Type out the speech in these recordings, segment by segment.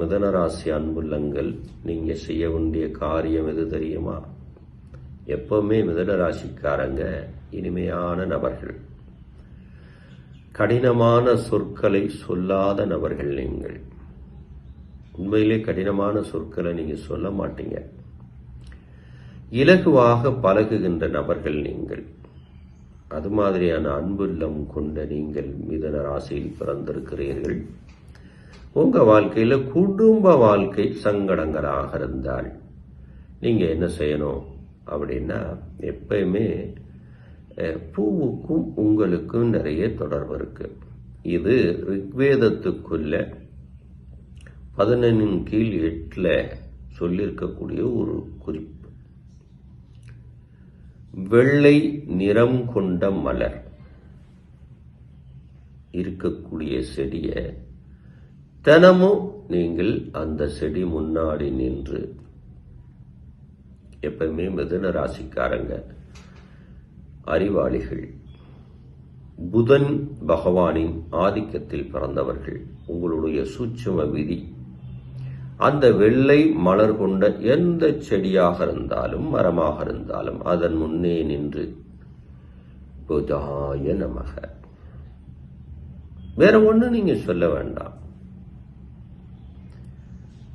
மிதனராசி அன்புள்ளங்கள், நீங்க செய்ய வேண்டிய காரியம் எது தெரியுமா? எப்பவுமே மிதனராசிக்காரங்க இனிமையான நபர்கள், கடினமான சொற்களை சொல்லாத நபர்கள். நீங்கள் உண்மையிலே கடினமான சொற்களை நீங்க சொல்ல மாட்டீங்க. இலகுவாக பழகுகின்ற நபர்கள் நீங்கள். அது மாதிரியான அன்புள்ளம் கொண்ட நீங்கள் மிதுன ராசியில் பிறந்திருக்கிறீர்கள். உங்க வாழ்க்கையில குடும்ப வாழ்க்கை சங்கடங்களாக இருந்தால் நீங்க என்ன செய்யணும் அப்படின்னா, எப்பயுமே பூவுக்கும் உங்களுக்கும் நிறைய தொடர்பு இருக்கு. இது ரிக்வேதத்துக்குள்ள 11:8 சொல்லியிருக்கக்கூடிய ஒரு குறிப்பு. வெள்ளை நிறம் கொண்ட மலர் இருக்கக்கூடிய செடியை தினமும் நீங்கள் அந்த செடி முன்னாடி நின்று, எப்பவுமே மிதுன ராசிக்காரங்க அறிவாளிகள், புதன் பகவானின் ஆதிக்கத்தில் பிறந்தவர்கள். உங்களுடைய சூட்சும விதி, அந்த வெள்ளை மலர் கொண்ட எந்த செடியாக இருந்தாலும் மரமாக இருந்தாலும் அதன் முன்னே நின்று புதாய நமக, வேற ஒண்ணு நீங்க சொல்ல வேண்டாம்.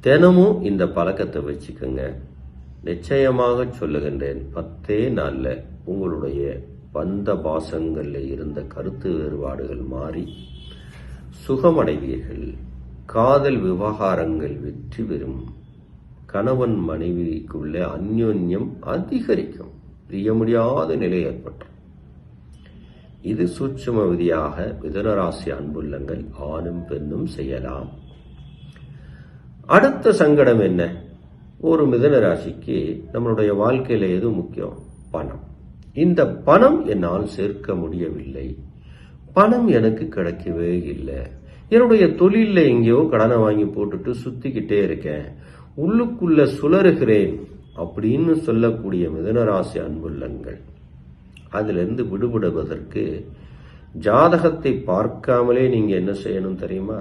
தினமும் இந்த பழக்கத்தை வச்சுக்கோங்க. நிச்சயமாக சொல்லுகின்றேன், 10 நாள்ல உங்களுடைய பந்த பாசங்கள்ல இருந்த கருத்து வேறுபாடுகள் மாறி சுகமடைவீர்கள். காதல் விவகாரங்கள் வெற்றி பெறும். கணவன் மனைவிக்குள்ள அந்யோன்யம் அதிகரிக்கும். பிரிய முடியாத நிலை ஏற்படும். இது சூட்சும விதியாக மிதுனராசி அன்புள்ளங்கள் ஆணும் பெண்ணும் செய்யலாம். அடுத்த சங்கடம் என்ன? ஒரு மிதுன ராசிக்கு நம்மளுடைய வாழ்க்கையில எது முக்கியம்? பணம். இந்த பணம் என்னால் சேர்க்க முடியவில்லை, பணம் எனக்கு கிடைக்கவே இல்லை, என்னுடைய தொழில எங்கேயோ கடனை வாங்கி போட்டுட்டு சுத்திக்கிட்டே இருக்கேன், உள்ளுக்குள்ள சுழறுகிறேன் அப்படின்னு சொல்லக்கூடிய மிதுனராசி அன்புள்ளங்கள், அதிலிருந்து விடுபடுவதற்கு ஜாதகத்தை பார்க்காமலே நீங்க என்ன செய்யணும் தெரியுமா?